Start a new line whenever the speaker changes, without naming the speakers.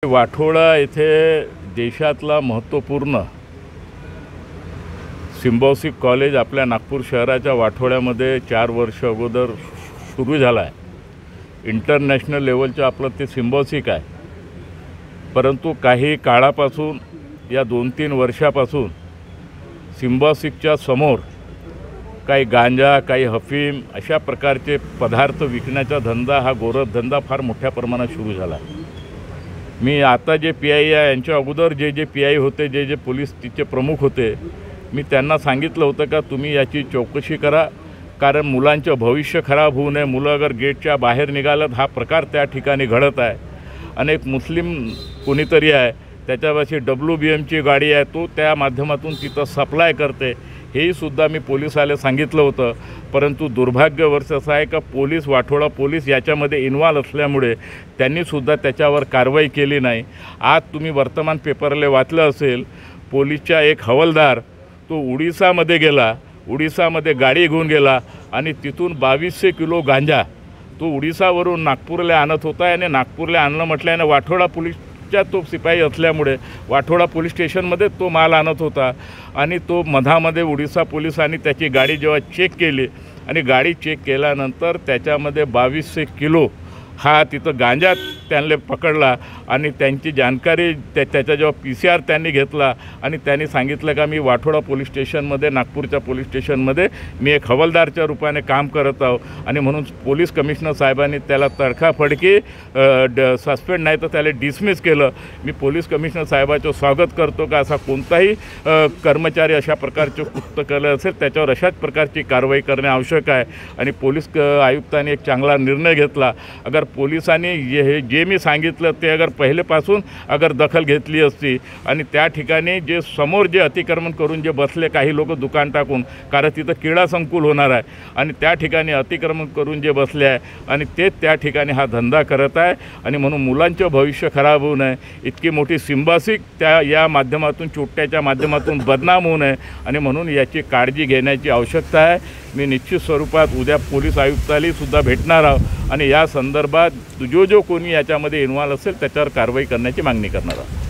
वाठोडा येथे देशातला महत्त्वपूर्ण सिम्बायोसिस कॉलेज आपल्या नागपूर शहराच्या वाठोड्यामध्ये 4 वर्ष अगोदर सुरू झाला आहे। इंटरनॅशनल लेवलचं आपलं ते सिम्बायोसिस आहे, परंतु काही काळापासून या 2-3 वर्षापासून सिम्बायोसिसच्या समोर काही गांजा, काही हफीम अशा प्रकारचे पदार्थ विकण्याचा धंदा, हा गोरखधंदा फार मोठ्या प्रमाणात सुरू झाला आहे। मी आता जे PI आहे यांच्या अगोदर जे PI होते, जे पोलीस तिचे प्रमुख होते, मी त्यांना सांगितलं होतं का तुम्ही याची चौकशी करा, कारण मुलांचं भविष्य खराब होऊ नये। मुलं अगर गेटच्या बाहेर निघालं, हा प्रकार त्या ठिकाणी घडत आहे। अनेक मुस्लिम कोणीतरी आहे, त्याच्यापाशी WBMची गाडी आहे, तो त्या माध्यमातून तिथं सप्लाय करते, हेही सुद्धा मी पोलिसाला सांगितलं होतं। परंतु दुर्भाग्यवश असं आहे का वाठोडा पोलीस याच्यामध्ये इन्व्हॉल्व असल्यामुळे त्यांनीसुद्धा त्याच्यावर कारवाई केली नाही। आज तुम्ही वर्तमान पेपरला वाचलं असेल, पोलीसचा एक हवालदार तो उडीसामध्ये गेला, उडीसामध्ये गाडी घेऊन गेला आणि तिथून 2200 किलो गांजा तो उडीसावरून नागपूरला आणत होता। आणि नागपूरला आणलं म्हटल्याने वाठोडा पोलीसच्या तो सिपाही असल्यामुळे वाठोडा पोलीस स्टेशनमध्ये तो माल आणत होता। आणि तो मधामध्ये उडीसा पोलिसांनी त्याची गाडी जेव्हा चेक केली आणि गाडी चेक केल्यानंतर त्याच्यामध्ये 2200 किलो हा तिथं गांजा त्यांनी पकडला। आणि त्यांची जानकारी त्याचा जेव्हा PCR त्यांनी घेतला आणि त्यांनी सांगितलं का मी वाठोडा पोलीस स्टेशनमध्ये, नागपूरच्या पोलीस स्टेशनमध्ये मी एक हवालदारच्या रूपाने काम करत आहो, आणि म्हणून पोलीस कमिशनर साहेबांनी त्याला तडकाफडकी सस्पेंड नाही तर त्याला डिसमिस केलं। मी पोलीस कमिशनर साहेबाचं स्वागत करतो का असा कोणताही कर्मचारी अशा प्रकारचे कृत्य केलं असेल त्याच्यावर अशाच प्रकारची कारवाई करणे आवश्यक आहे। आणि पोलीस आयुक्तांनी एक चांगला निर्णय घेतला। अगर पोलिसांनी जे मी सांगितलं ते अगर पहिलेपासून अगर दखल घेतली असती आणि त्या ठिकाणी जे समोर जे अतिक्रमण करून जे बसले काही लोक दुकान टाकून, कारण तिथं क्रीडा संकुल होणार आहे, आणि त्या ठिकाणी अतिक्रमण करून जे बसले आहे आणि ते त्या ठिकाणी हा धंदा करत आहे, आणि म्हणून मुलांचं भविष्य खराब होऊ नये, इतकी मोठी सिम्बायोसिस त्या या माध्यमातून, चोट्ट्याच्या माध्यमातून बदनाम होऊ नये, आणि म्हणून याची काळजी घेण्याची आवश्यकता आहे। मी निश्चित स्वरूपात उद्या पोलीस आयुक्तालाही सुद्धा भेटणार आहोत आणि या संदर्भात जो कोणी याच्यामध्ये इन्व्हॉल्व असेल त्याच्यावर कारवाई करण्याची मागणी करणार आहोत।